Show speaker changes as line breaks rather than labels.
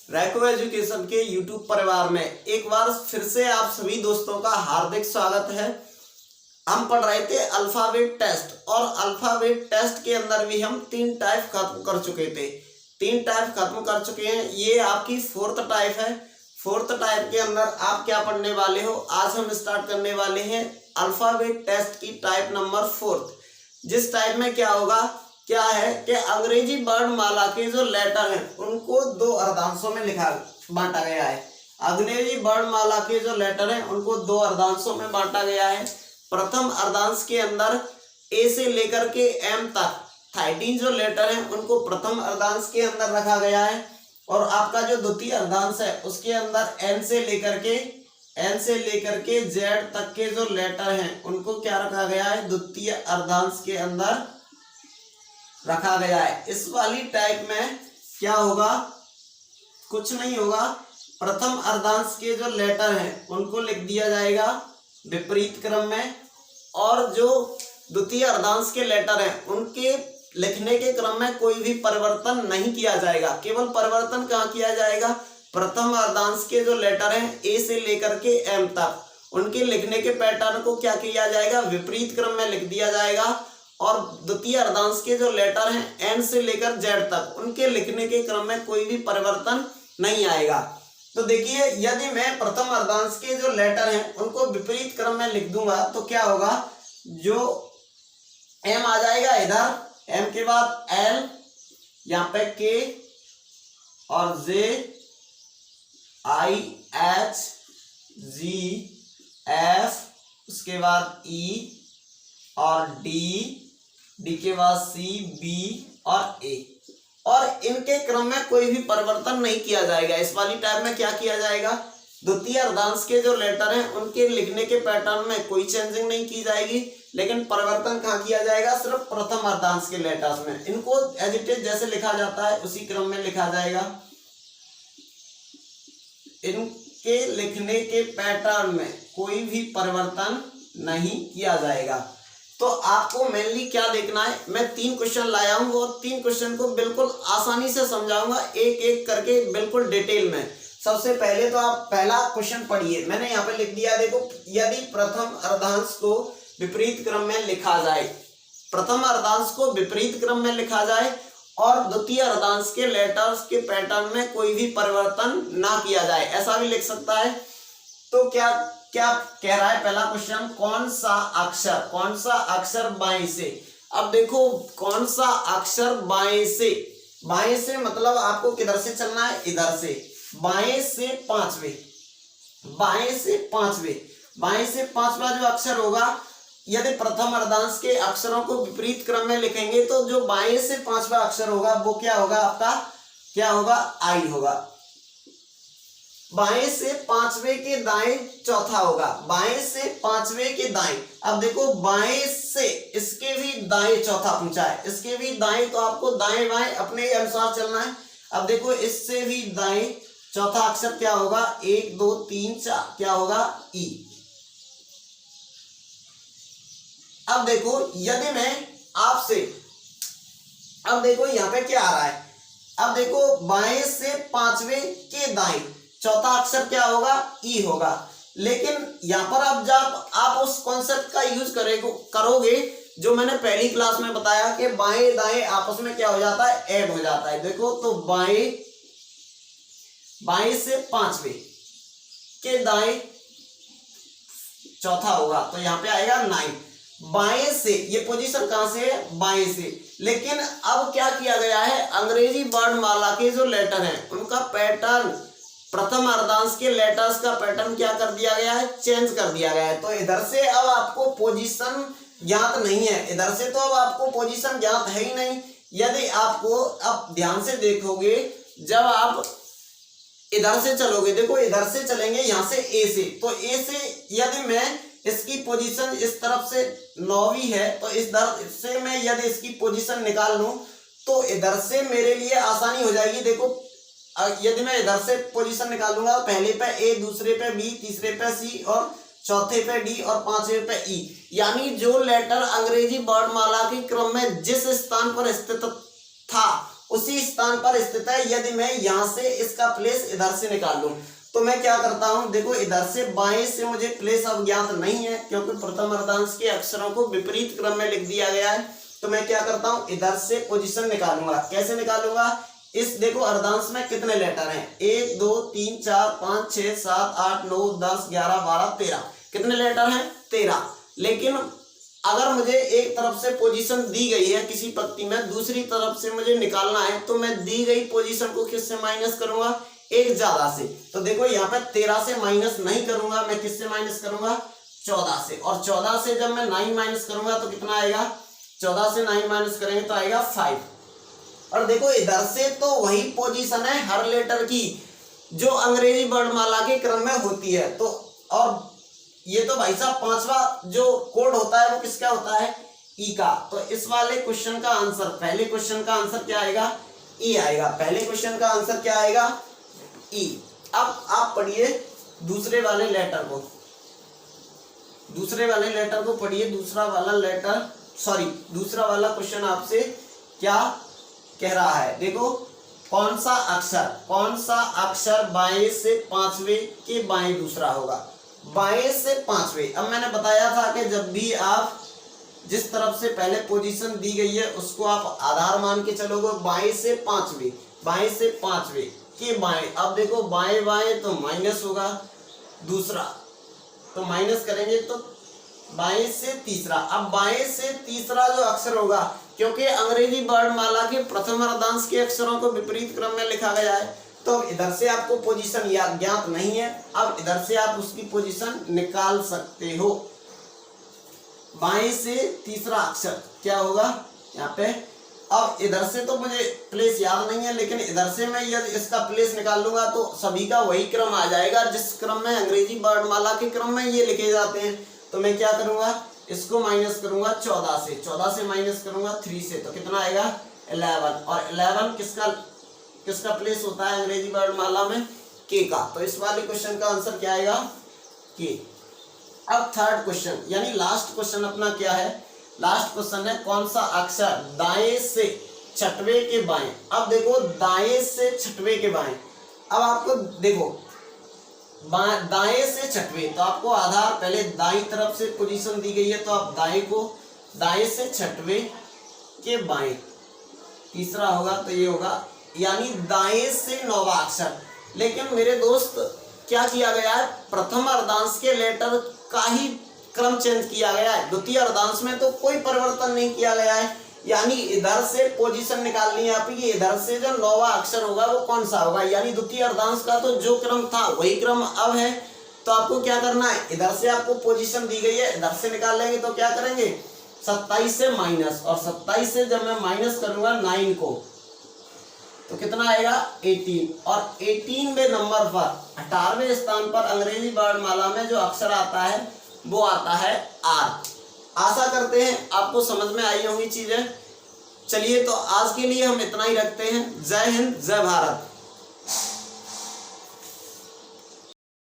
रैको एजुकेशन के यूट्यूब परिवार में एक बार फिर से आप सभी दोस्तों का हार्दिक स्वागत है। हम पढ़ रहे थे अल्फाबेट टेस्ट और अल्फाबेट टेस्ट के अंदर भी हम 3 टाइप खत्म कर चुके थे। 3 टाइप खत्म कर चुके हैं। ये आपकी 4th टाइप है। 4th टाइप के अंदर आप क्या पढ़ने वाले हो, आज हम स्टार्ट करने वाले हैं अल्फाबेट टेस्ट की टाइप नंबर 4th। जिस टाइप में क्या होगा, क्या है कि अंग्रेजी वर्णमाला के जो लेटर हैं उनको 2 अर्धांशों में बांटा गया है। अंग्रेजी वर्णमाला के जो लेटर हैं उनको 2 अर्धांशों में बांटा गया है। प्रथम अर्धांश के अंदर ए से लेकर के एम तक 13 जो लेटर हैं उनको प्रथम अर्धांश के अंदर रखा गया है। और आपका जो द्वितीय अर्धांश है उसके अंदर एन से लेकर के जेड तक के जो लेटर हैं उनको क्या रखा गया है, द्वितीय अर्धांश के अंदर रखा गया है। इस वाली टाइप में क्या होगा, कुछ नहीं होगा। प्रथम अर्धांश के जो लेटर हैं उनको लिख दिया जाएगा विपरीत क्रम में, और जो द्वितीय अर्धांश के लेटर हैं उनके लिखने के क्रम में कोई भी परिवर्तन नहीं किया जाएगा। केवल परिवर्तन कहाँ किया जाएगा, प्रथम अर्धांश के जो लेटर हैं ए से लेकर के एम तक उनके लिखने के पैटर्न को क्या किया जाएगा, विपरीत क्रम में लिख दिया जाएगा। और द्वितीय अर्धांश के जो लेटर हैं एन से लेकर जेड तक उनके लिखने के क्रम में कोई भी परिवर्तन नहीं आएगा। तो देखिए, यदि मैं प्रथम अर्धांश के जो लेटर हैं उनको विपरीत क्रम में लिख दूंगा तो क्या होगा, जो एम आ जाएगा इधर, एम के बाद एल, यहाँ पे के और जे, आई, एच, जी, एफ, उसके बाद ई और डी के बाद सी, बी और ए, और इनके क्रम में कोई भी परिवर्तन नहीं किया जाएगा। इस वाली टाइप में क्या किया जाएगा, द्वितीय अर्धांश के जो लेटर हैं उनके लिखने के पैटर्न में कोई चेंजिंग नहीं की जाएगी, लेकिन परिवर्तन कहाँ किया जाएगा, सिर्फ प्रथम अर्धांश के लेटर्स में। इनको एज इट इज जैसे लिखा जाता है उसी क्रम में लिखा जाएगा। इनके लिखने के पैटर्न में कोई भी परिवर्तन नहीं किया जाएगा। तो आपको मेनली क्या देखना है, मैं 3 क्वेश्चन लाया हूं और 3 क्वेश्चन को बिल्कुल आसानी से समझाऊंगा, एक एक करके बिल्कुल डिटेल में। सबसे पहले तो आप पहला क्वेश्चन पढ़िए, मैंने यहाँ पे लिख दिया, देखो, यदि प्रथम अर्धांश को विपरीत क्रम में लिखा जाए, प्रथम अर्धांश को विपरीत क्रम में लिखा जाए और द्वितीय अर्धांश के लेटर्स के पैटर्न में कोई भी परिवर्तन ना किया जाए, ऐसा भी लिख सकता है। तो क्या कह रहा है पहला क्वेश्चन, कौन सा अक्षर बाएं से। अब देखो, कौन सा अक्षर बाएं से मतलब आपको किधर से चलना है, इधर से, बाएं से पांचवा जो अक्षर होगा, यदि प्रथम अर्धांश के अक्षरों को विपरीत क्रम में लिखेंगे तो जो बाएं से 5वां अक्षर होगा वो क्या होगा, आपका क्या होगा, आई होगा। बाएं से 5वें के दाएं चौथा होगा, बाएं से 5वें के दाएं। अब देखो, बाएं से इसके भी दाएं चौथा पूछा है, इसके भी दाएं, तो आपको दाएं बाएं अपने अनुसार चलना है। अब देखो, इससे भी दाएं चौथा अक्षर क्या होगा, 1 2 3 4, क्या होगा, ई। अब देखो, यदि मैं आपसे, अब देखो यहाँ पे क्या आ रहा है, अब देखो, बाएं से 5वें के दाएं चौथा अक्षर क्या होगा, ई होगा। लेकिन यहाँ पर अब जब आप उस कॉन्सेप्ट का यूज करोगे जो मैंने पहली क्लास में बताया कि बाएं दाएं आपस में क्या हो जाता है, ऐड हो जाता है। देखो, तो बाएं से 5वें के दाएं चौथा होगा तो यहाँ पे आएगा 9। बाएं से, ये पोजीशन कहां से है, बाएं से। लेकिन अब क्या किया गया है, अंग्रेजी वर्णमाला के जो लेटर हैं उनका पैटर्न, प्रथम अर्धांश के लेटर्स का पैटर्न क्या कर दिया गया है, चेंज कर दिया गया है। तो इधर से अब आपको पोजीशन ज्ञात नहीं है, इधर से तो अब आपको पोजीशन ज्ञात है ही नहीं। यदि आपको, अब ध्यान से देखोगे, जब आप इधर से चलोगे, देखो इधर से चलेंगे यहाँ से ए से, तो ए से यदि मैं इसकी पोजीशन इस तरफ से 9वीं है तो इधर से मैं यदि इसकी पोजीशन निकाल लूं तो इधर से मेरे लिए आसानी हो जाएगी। देखो, यदि मैं इधर से पोजीशन निकालूंगा, पहले पे ए, दूसरे पे बी, तीसरे पे सी और चौथे पे डी और 5वें पे ई, यानी जो लेटर अंग्रेजी वर्णमाला के क्रम में जिस स्थान पर स्थित था उसी स्थान पर स्थित है। यदि मैं यहाँ से इसका प्लेस इधर से निकाल लूं तो मैं क्या करता हूं, देखो इधर से बाएं से मुझे प्लेस अब ज्ञात नहीं है क्योंकि प्रथम अर्धांश के अक्षरों को विपरीत क्रम में लिख दिया गया है। तो मैं क्या करता हूं, इधर से पोजीशन निकालूंगा। कैसे निकालूंगा, इस देखो अर्धांश में कितने लेटर हैं, 1 2 3 4 5 6 7 8 9 10 11 12 13, कितने लेटर हैं, 13। लेकिन अगर मुझे एक तरफ से पोजीशन दी गई है किसी पंक्ति में, दूसरी तरफ से मुझे निकालना है तो मैं दी गई पोजीशन को किससे माइनस करूंगा, एक ज्यादा से। तो देखो यहाँ पे 13 से माइनस नहीं करूंगा, मैं किससे माइनस करूंगा, 14 से। और 14 से जब मैं 9 माइनस करूंगा तो कितना आएगा, 14 से 9 माइनस करेंगे तो आएगा 5। और देखो इधर से तो वही पोजीशन है हर लेटर की जो अंग्रेजी वर्णमाला के क्रम में होती है। तो और ये तो भाई साहब पांचवा जो कोड होता है वो किसका होता है, ई का। तो इस वाले क्वेश्चन का आंसर, पहले क्वेश्चन का आंसर क्या आएगा, ई आएगा। पहले क्वेश्चन का आंसर क्या आएगा, ई। अब आप पढ़िए दूसरे वाले लेटर को, दूसरे वाले लेटर को पढ़िए। दूसरा वाला लेटर, सॉरी दूसरा वाला क्वेश्चन आपसे क्या कह रहा है, देखो कौन सा अक्षर बाएं से पांचवें के बाएं दूसरा होगा, बाएं से पांचवें। अब मैंने बताया था कि जब भी आप जिस तरफ से पहले पोजीशन दी गई है उसको आप आधार मान के चलोगे, बाएं से पांचवें, बाएं से पांचवें के बाएं। अब देखो बाएं बाएं तो माइनस होगा, दूसरा तो माइनस करेंगे तो बाएं से तीसरा। अब बाएं से तीसरा जो अक्षर होगा, क्योंकि अंग्रेजी वर्णमाला के प्रथम अर्धांश के अक्षरों को विपरीत क्रम में लिखा गया है, तो इधर से आपको पोजीशन ज्ञात नहीं है। अब इधर से आप उसकी पोजीशन निकाल सकते हो। बाएं से तीसरा अक्षर क्या होगा यहाँ पे। अब इधर से तो मुझे प्लेस याद नहीं है, लेकिन इधर से मैं यदि इसका प्लेस निकाल लूंगा तो सभी का वही क्रम आ जाएगा जिस क्रम में अंग्रेजी वर्णमाला के क्रम में ये लिखे जाते हैं। तो मैं क्या करूंगा, इसको माइनस करूंगा 14 से, 14 से माइनस करूंगा 3 से, तो कितना आएगा 11। और 11 किसका प्लेस होता है अंग्रेजी वर्णमाला में, के का। तो इस वाले क्वेश्चन का आंसर क्या आएगा, के। अब थर्ड क्वेश्चन यानी लास्ट क्वेश्चन अपना क्या है, लास्ट क्वेश्चन है कौन सा अक्षर दाएं से छठवें के बाएं। अब देखो दाएं से छठवें के बाएं, अब आपको देखो दाएं से छठवें, तो आपको आधार पहले दाईं तरफ से पोजीशन दी गई है तो आप दाएं को, दाएं से छठवें के बाएं तीसरा होगा तो ये होगा, यानी दाएं से नौवां अक्षर। लेकिन मेरे दोस्त क्या किया गया है, प्रथम अर्धांश के लेटर का ही क्रम चेंज किया गया है, द्वितीय अर्धांश में तो कोई परिवर्तन नहीं किया गया है। यानी इधर से पोजीशन निकालनी है आपकी, इधर से जो नौवां अक्षर होगा वो कौन सा होगा, यानी द्वितीय अर्धांश का तो जो क्रम था वही क्रम अब है। तो आपको क्या करना है, इधर से आपको पोजीशन दी गई है, इधर से निकाल लेंगे तो क्या करेंगे 27 से माइनस, और 27 से जब मैं माइनस करूंगा 9 को तो कितना आएगा 18। और 18वें नंबर पर 18वें स्थान पर अंग्रेजी वर्णमाला में जो अक्षर आता है वो आता है आर। आशा करते हैं आपको समझ में आई होंगी चीजें। चलिए तो आज के लिए हम इतना ही रखते हैं। जय हिंद, जय भारत।